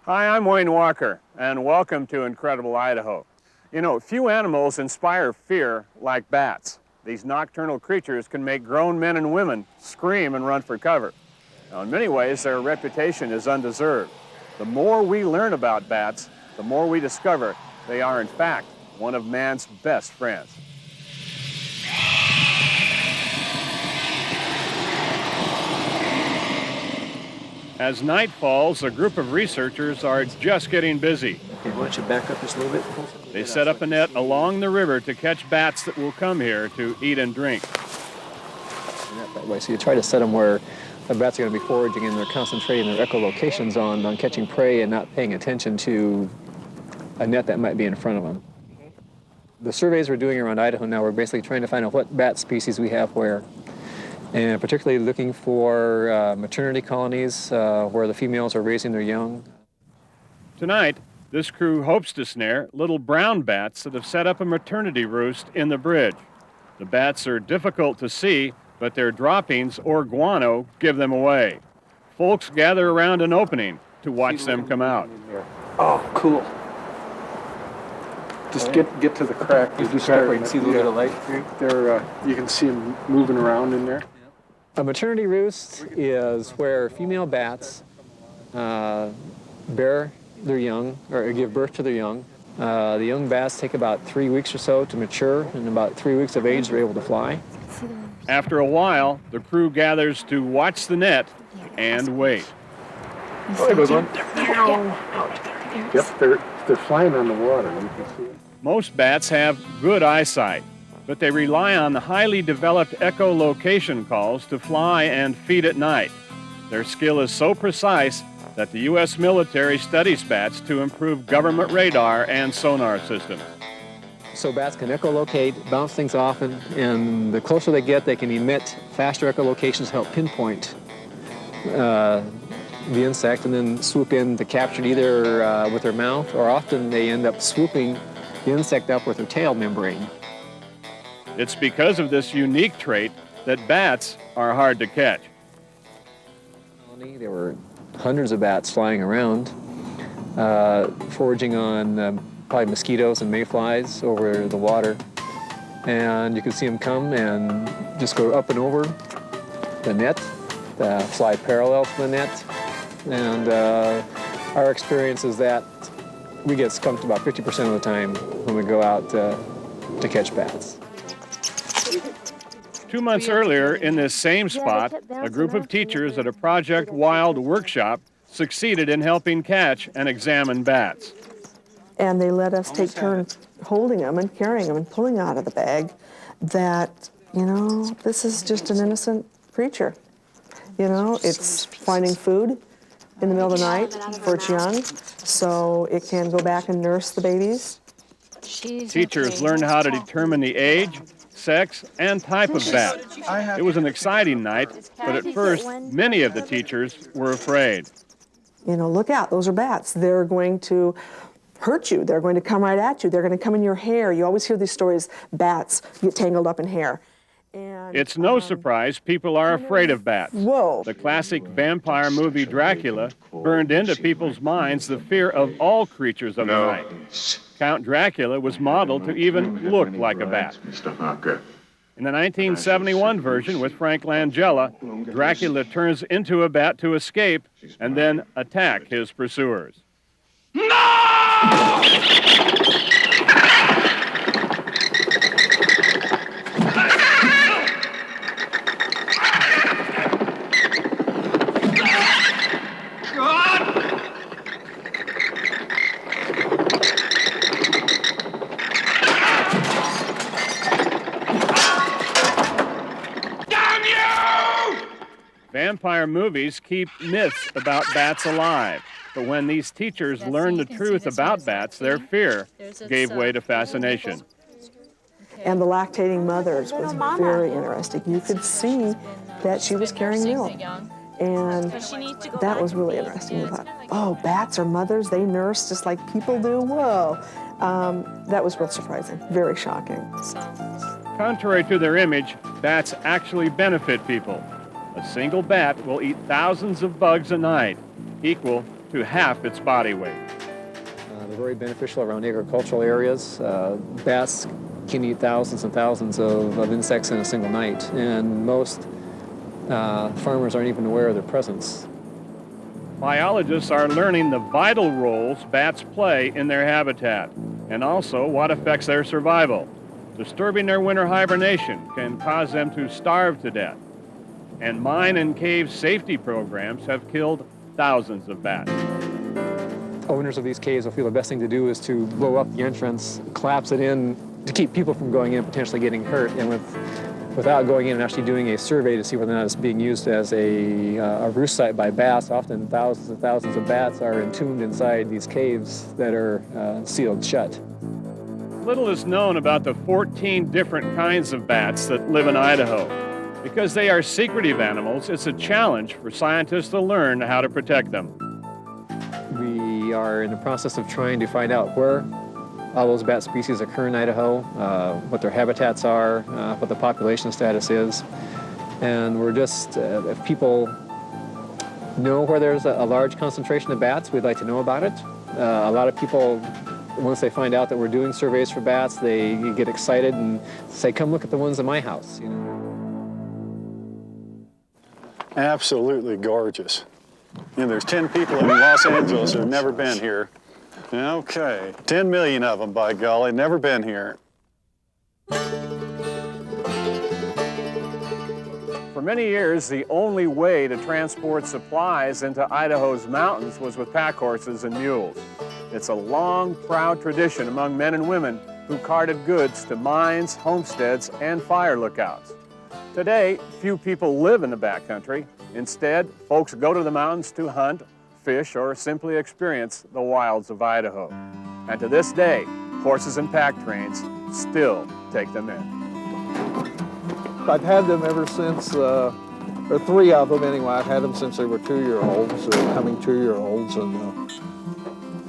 Hi, I'm Wayne Walker, and welcome to Incredible Idaho. You know, few animals inspire fear like bats. These nocturnal creatures can make grown men and women scream and run for cover. Now, in many ways, their reputation is undeserved. The more we learn about bats, the more we discover they are, in fact, one of man's best friends. As night falls, a group of researchers are just getting busy. Okay, why don't you back up just a little bit? They set up a net along the river to catch bats that will come here to eat and drink. That way. So you try to set them where the bats are going to be foraging and they're concentrating their echolocations on catching prey and not paying attention to a net that might be in front of them. The surveys we're doing around Idaho now, we're basically trying to find out what bat species we have where. And particularly looking for maternity colonies where the females are raising their young. Tonight, this crew hopes to snare little brown bats that have set up a maternity roost in the bridge. The bats are difficult to see, but their droppings or guano give them away. Folks gather around an opening to watch them come out. Oh, cool. Just get to the crack. You can see a little bit of light. There, you can see them moving around in there. A maternity roost is where female bats bear their young, or give birth to their young. The young bats take about 3 weeks or so to mature, and about 3 weeks of age they're able to fly. After a while, the crew gathers to watch the net and wait. Oh, there goes one. Yep, they're flying on the water. You can see it. Most bats have good eyesight, but they rely on the highly developed echolocation calls to fly and feed at night. Their skill is so precise that the U.S. military studies bats to improve government radar and sonar systems. So bats can echolocate, bounce things off, and the closer they get, they can emit faster echolocations to help pinpoint the insect and then swoop in to capture it either with their mouth, or often they end up swooping the insect up with their tail membrane. It's because of this unique trait that bats are hard to catch. There were hundreds of bats flying around, foraging on probably mosquitoes and mayflies over the water. And you could see them come and just go up and over the net, fly parallel to the net. And our experience is that we get skunked about 50% of the time when we go out to catch bats. 2 months earlier, in this same spot, a group of teachers at a Project Wild workshop succeeded in helping catch and examine bats. And they let us take turns holding them and carrying them and pulling out of the bag that, you know, this is just an innocent creature. You know, it's finding food in the middle of the night for its young, so it can go back and nurse the babies. Teachers learned how to determine the age, sex, and type of bat. It was an exciting night, but at first, many of the teachers were afraid. You know, look out, those are bats. They're going to hurt you. They're going to come right at you. They're going to come in your hair. You always hear these stories, bats get tangled up in hair. And, it's no surprise people are afraid of bats. Whoa. The classic vampire movie Dracula burned into people's minds the fear of all creatures of the night. Count Dracula was modeled to even look like a bat. In the 1971 version with Frank Langella, Dracula turns into a bat to escape and then attack his pursuers. Vampire movies keep myths about bats alive, but when these teachers learned the truth about bats, their fear gave way to fascination. And the lactating mothers was very interesting. You could see that she was carrying milk. And that was really interesting. You thought, oh, bats are mothers, they nurse just like people do? Whoa. That was real surprising, very shocking. Contrary to their image, bats actually benefit people. A single bat will eat thousands of bugs a night, equal to half its body weight. They're very beneficial around agricultural areas. Bats can eat thousands and thousands of insects in a single night, and most farmers aren't even aware of their presence. Biologists are learning the vital roles bats play in their habitat and also what affects their survival. Disturbing their winter hibernation can cause them to starve to death. And mine and cave safety programs have killed thousands of bats. Owners of these caves will feel the best thing to do is to blow up the entrance, collapse it in to keep people from going in, potentially getting hurt, and without going in and actually doing a survey to see whether or not it's being used as a roost site by bats. Often thousands and thousands of bats are entombed inside these caves that are sealed shut. Little is known about the 14 different kinds of bats that live in Idaho. Because they are secretive animals, it's a challenge for scientists to learn how to protect them. We are in the process of trying to find out where all those bat species occur in Idaho, what their habitats are, what the population status is. And we're just, if people know where there's a large concentration of bats, we'd like to know about it. A lot of people, once they find out that we're doing surveys for bats, they get excited and say, come look at the ones in my house. You know? Absolutely gorgeous. You know, there's 10 people in Los Angeles who have never been here. Okay, 10 million of them, by golly, never been here. For many years, the only way to transport supplies into Idaho's mountains was with pack horses and mules. It's a long, proud tradition among men and women who carted goods to mines, homesteads, and fire lookouts. Today, few people live in the backcountry. Instead, folks go to the mountains to hunt, fish, or simply experience the wilds of Idaho. And to this day, horses and pack trains still take them in. I've had them ever since, or 3 of them anyway. I've had them since they were 2-year-olds, becoming 2-year-olds, and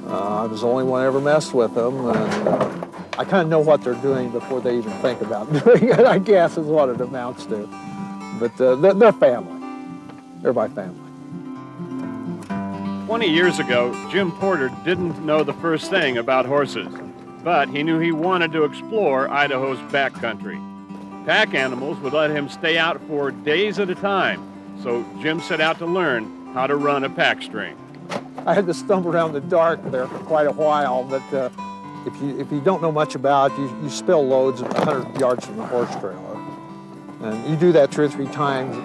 I was the only one ever messed with them. And I kind of know what they're doing before they even think about doing it, I guess, is what it amounts to. But they're family. They're my family. 20 years ago, Jim Porter didn't know the first thing about horses, but he knew he wanted to explore Idaho's backcountry. Pack animals would let him stay out for days at a time, so Jim set out to learn how to run a pack string. I had to stumble around in the dark there for quite a while, but if you don't know much about it, you spill loads 100 yards from the horse trailer. And you do that 2 or 3 times,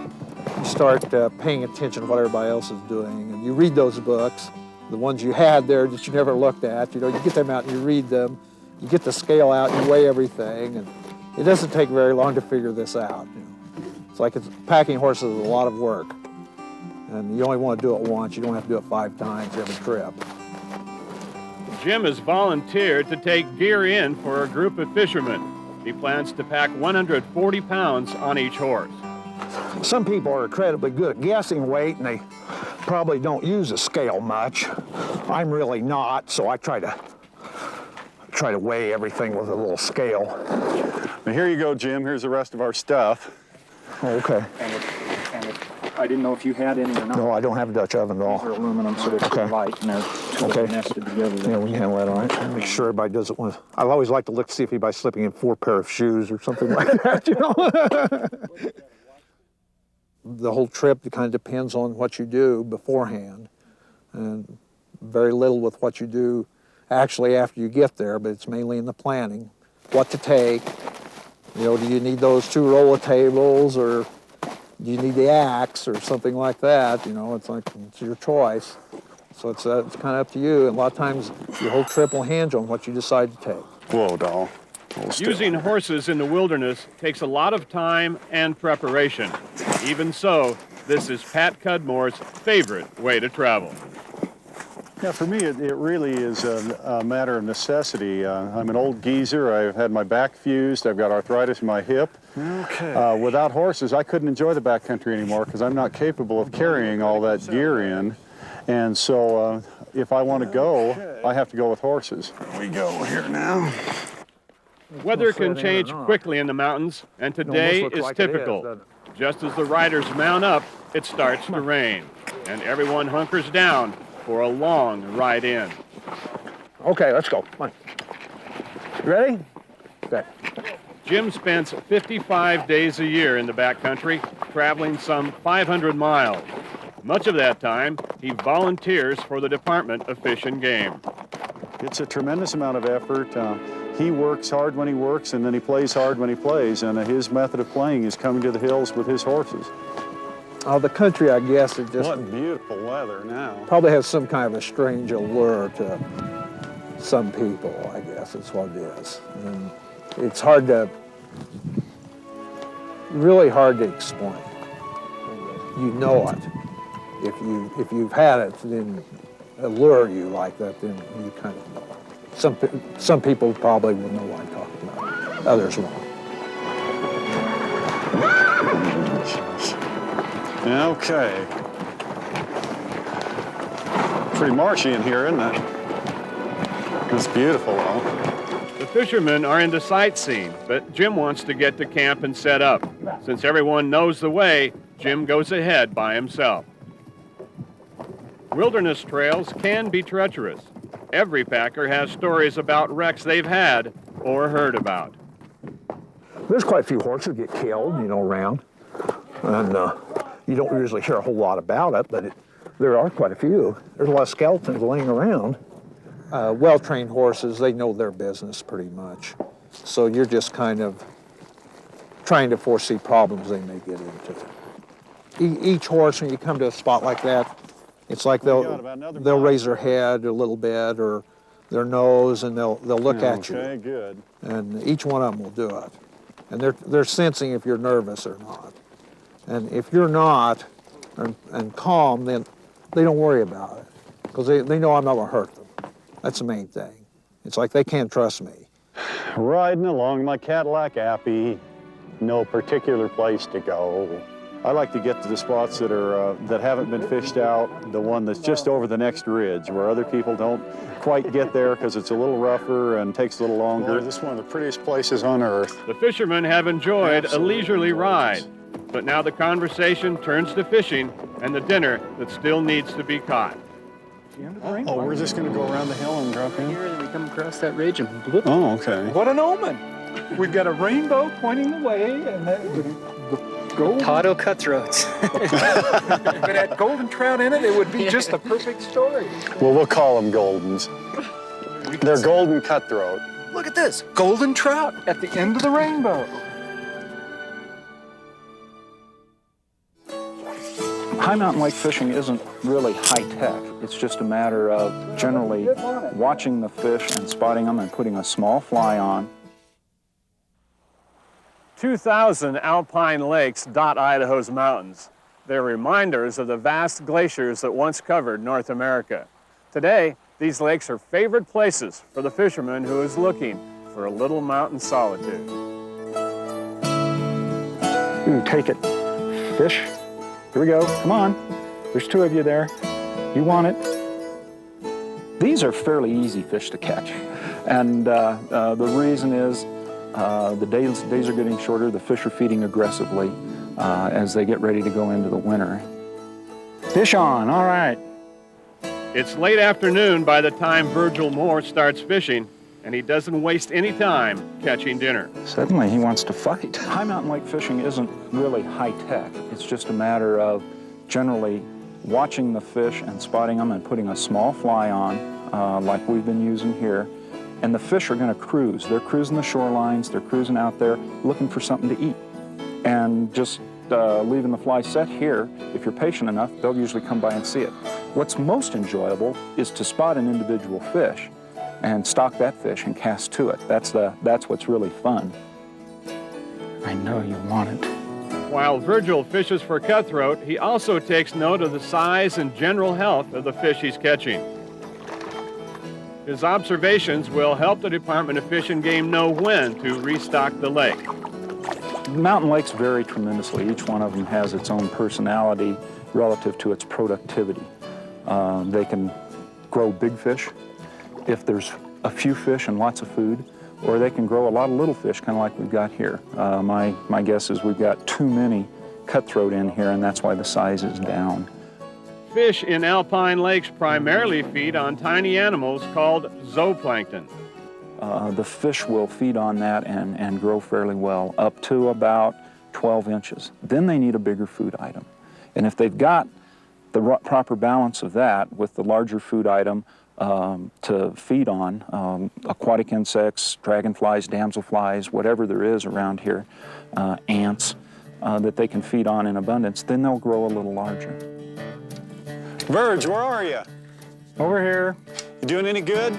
you start paying attention to what everybody else is doing. And you read those books, the ones you had there that you never looked at. You know, you get them out and you read them. You get the scale out, you weigh everything. And it doesn't take very long to figure this out. You know. It's like packing horses is a lot of work. And you only want to do it once. You don't have to do it 5 times every trip. Jim has volunteered to take gear in for a group of fishermen. He plans to pack 140 pounds on each horse. Some people are incredibly good at guessing weight, and they probably don't use a scale much. I'm really not, so I try to weigh everything with a little scale. Now here you go, Jim. Here's the rest of our stuff. Okay. And I didn't know if you had any or not. No, I don't have a Dutch oven at all. These are aluminum, so they're pretty light, and they're totally nested together. Yeah, we handle that all right. Make sure everybody does it once. I always like to look to see if anybody's slipping in 4 pair of shoes or something like that, you know? The whole trip kind of depends on what you do beforehand, and very little with what you do actually after you get there, but it's mainly in the planning. What to take, you know, do you need those 2 roller tables, or do you need the axe or something like that? You know, it's your choice. So it's kind of up to you. And a lot of times your whole trip will hinge on what you decide to take. Whoa, doll. Using horses in the wilderness takes a lot of time and preparation. Even so, this is Pat Cudmore's favorite way to travel. Yeah, for me, it really is a matter of necessity. I'm an old geezer. I've had my back fused. I've got arthritis in my hip. Okay. Without horses, I couldn't enjoy the backcountry anymore because I'm not capable of carrying all that gear in. And so if I want to go, I have to go with horses. Here we go here now. Weather can change quickly in the mountains, and today is typical. Just as the riders mount up, it starts to rain, and everyone hunkers down for a long ride in. Okay, let's go. Come on. You ready? Okay. Jim spends 55 days a year in the backcountry, traveling some 500 miles. Much of that time, he volunteers for the Department of Fish and Game. It's a tremendous amount of effort. He works hard when he works, and then he plays hard when he plays, and his method of playing is coming to the hills with his horses. The country, I guess, it just What beautiful weather now. probably has some kind of a strange allure to some people, I guess is what it is. And it's hard to, really hard to explain. You know it. If you've had it, then allure you like that, then you kind of know it. Some people probably will know what I'm talking about. Others won't. Okay. Pretty marshy in here, isn't it? It's beautiful, though. The fishermen are into sightseeing, but Jim wants to get to camp and set up. Since everyone knows the way, Jim goes ahead by himself. Wilderness trails can be treacherous. Every packer has stories about wrecks they've had or heard about. There's quite a few horses get killed, around. And you don't usually hear a whole lot about it, but there are quite a few. There's a lot of skeletons laying around. Well-trained horses, they know their business pretty much. So you're just kind of trying to foresee problems they may get into. Each horse, when you come to a spot like that, it's like they'll raise their head a little bit or their nose, and they'll look at you. Okay, good. And each one of them will do it. And they're sensing if you're nervous or not. And if you're not and calm, then they don't worry about it because they know I'm not going to hurt them. That's the main thing. It's like they can't trust me. Riding along my Cadillac Appy, no particular place to go. I like to get to the spots that haven't been fished out, the one that's just over the next ridge, where other people don't quite get there because it's a little rougher and takes a little longer. This is one of the prettiest places on earth. The fishermen have enjoyed a leisurely ride, but now the conversation turns to fishing and the dinner that still needs to be caught. Oh, we're just going to go around the hill and drop in? Here, we come across that ridge and bloop. Oh, okay. What an omen! We've got a rainbow pointing the way, and the gold. Potto cutthroats. If it had golden trout in it, it would be just a perfect story. Well, we'll call them Goldens. They're golden cutthroat. Look at this, golden trout at the end of the rainbow. High mountain lake fishing isn't really high-tech. It's just a matter of generally watching the fish and spotting them and putting a small fly on. 2,000 alpine lakes dot Idaho's mountains. They're reminders of the vast glaciers that once covered North America. Today, these lakes are favorite places for the fisherman who is looking for a little mountain solitude. Take it. Fish. Here we go. Come on. There's two of you there. You want it. These are fairly easy fish to catch. And the reason is the days are getting shorter. The fish are feeding aggressively as they get ready to go into the winter. Fish on. All right. It's late afternoon by the time Virgil Moore starts fishing, and he doesn't waste any time catching dinner. Suddenly he wants to fight. High mountain lake fishing isn't really high-tech. It's just a matter of generally watching the fish and spotting them and putting a small fly on, like we've been using here. And the fish are going to cruise. They're cruising the shorelines. They're cruising out there looking for something to eat. And just leaving the fly set here, if you're patient enough, they'll usually come by and see it. What's most enjoyable is to spot an individual fish and stalk that fish and cast to it. That's what's really fun. I know you want it. While Virgil fishes for cutthroat, he also takes note of the size and general health of the fish he's catching. His observations will help the Department of Fish and Game know when to restock the lake. Mountain lakes vary tremendously. Each one of them has its own personality relative to its productivity. They can grow big fish if there's a few fish and lots of food, or they can grow a lot of little fish, kind of like we've got here. My guess is we've got too many cutthroat in here, and that's why the size is down. Fish in alpine lakes primarily feed on tiny animals called zooplankton. The fish will feed on that and grow fairly well, up to about 12 inches. Then they need a bigger food item. And if they've got the proper balance of that with the larger food item to feed on, aquatic insects, dragonflies, damselflies, whatever there is around here, ants that they can feed on in abundance, then they'll grow a little larger. Verge, where are you? Over here. You doing any good?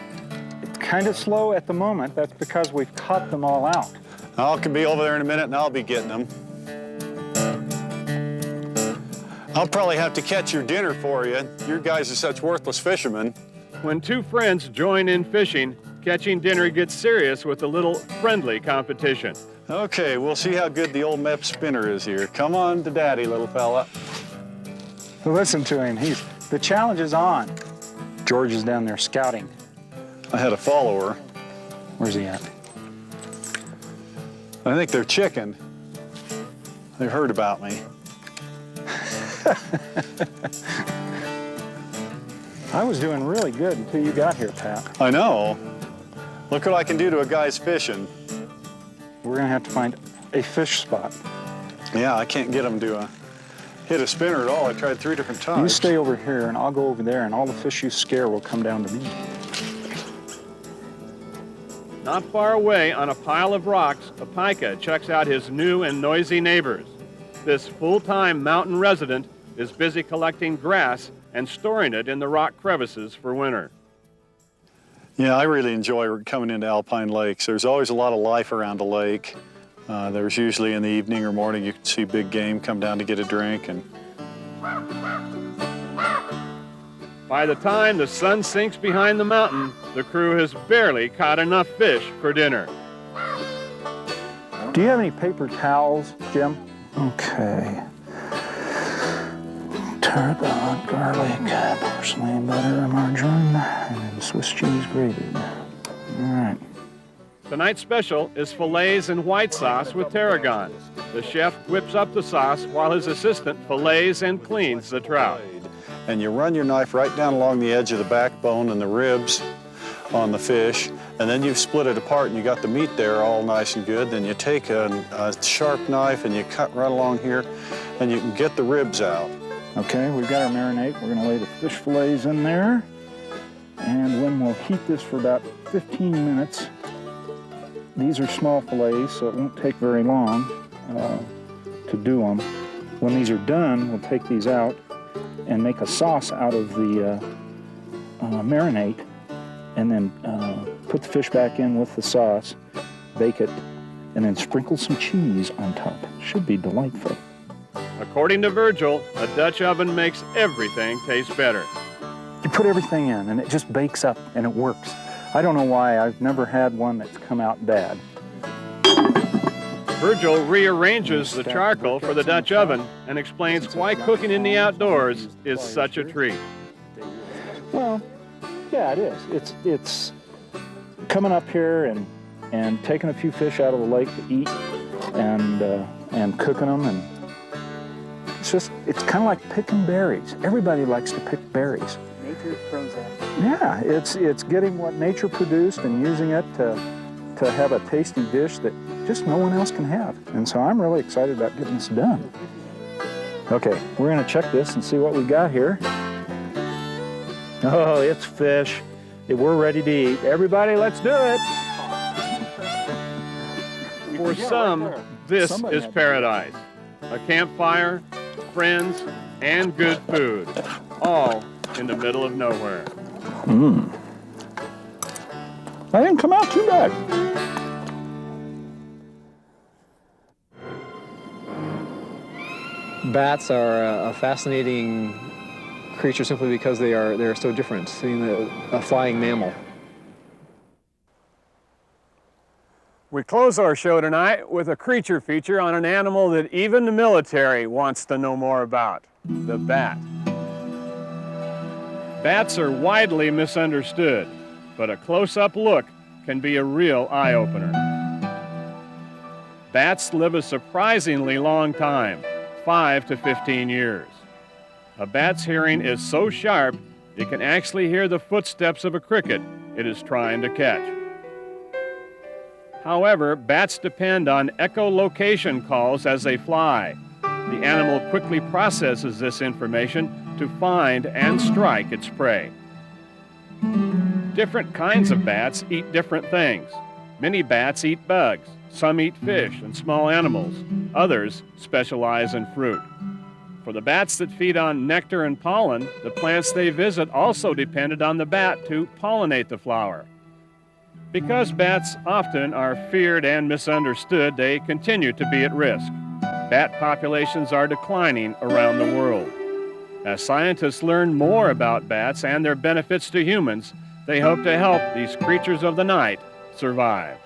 It's kind of slow at the moment. That's because we've caught them all out. I can be over there in a minute and I'll be getting them. I'll probably have to catch your dinner for you. You guys are such worthless fishermen. When two friends join in fishing, catching dinner gets serious with a little friendly competition. Okay, we'll see how good the old Mep spinner is here. Come on to daddy, little fella. Listen to him. The challenge is on. George is down there scouting. I had a follower. Where's he at? I think they're chicken. They heard about me. I was doing really good until you got here, Pat. I know. Look what I can do to a guy's fishing. We're gonna have to find a fish spot. Yeah, I can't get him to hit a spinner at all. I tried 3 different times. You stay over here and I'll go over there and all the fish you scare will come down to me. Not far away on a pile of rocks, a pika checks out his new and noisy neighbors. This full-time mountain resident is busy collecting grass and storing it in the rock crevices for winter. Yeah, I really enjoy coming into alpine lakes. There's always a lot of life around a lake. There's usually in the evening or morning you can see big game come down to get a drink. And by the time the sun sinks behind the mountain, the crew has barely caught enough fish for dinner. Do you have any paper towels, Jim? Okay. Tarragon, garlic, parsley, butter, margarine, and Swiss cheese grated. All right. Tonight's special is fillets and white sauce with tarragon. The chef whips up the sauce while his assistant fillets and cleans the trout. and you run your knife right down along the edge of the backbone and the ribs on the fish, and then you split it apart and you got the meat there all nice and good. Then you take a sharp knife and you cut right along here and you can get the ribs out. Okay, we've got our marinade. We're gonna lay the fish fillets in there, and then we'll heat this for about 15 minutes. These are small fillets, so it won't take very long to do them. When these are done, we'll take these out and make a sauce out of the marinade, and then put the fish back in with the sauce, bake it, and then sprinkle some cheese on top. Should be delightful. According to Virgil, a Dutch oven makes everything taste better. You put everything in and it just bakes up and it works. I don't know why I've never had one that's come out bad. Virgil rearranges the charcoal for the Dutch oven and explains why cooking in the outdoors is such a treat. Well, yeah, it is. It's coming up here and taking a few fish out of the lake to eat and cooking them, and it's kind of like picking berries. Everybody likes to pick berries. Nature throws that. Yeah, it's getting what nature produced and using it to have a tasty dish that just no one else can have. And so I'm really excited about getting this done. Okay, we're gonna check this and see what we got here. Oh, it's fish. We're ready to eat. Everybody, let's do it. For some, this is paradise. A campfire, friends, and good food, all in the middle of nowhere. That didn't come out too bad. Bats are a fascinating creature simply because they're so different, seeing a flying mammal. We close our show tonight with a creature feature on an animal that even the military wants to know more about, the bat. Bats are widely misunderstood, but a close-up look can be a real eye-opener. Bats live a surprisingly long time, 5 to 15 years. A bat's hearing is so sharp, it can actually hear the footsteps of a cricket it is trying to catch. However, bats depend on echolocation calls as they fly. The animal quickly processes this information to find and strike its prey. Different kinds of bats eat different things. Many bats eat bugs, some eat fish and small animals, others specialize in fruit. For the bats that feed on nectar and pollen, the plants they visit also depended on the bat to pollinate the flower. Because bats often are feared and misunderstood, they continue to be at risk. Bat populations are declining around the world. As scientists learn more about bats and their benefits to humans, they hope to help these creatures of the night survive.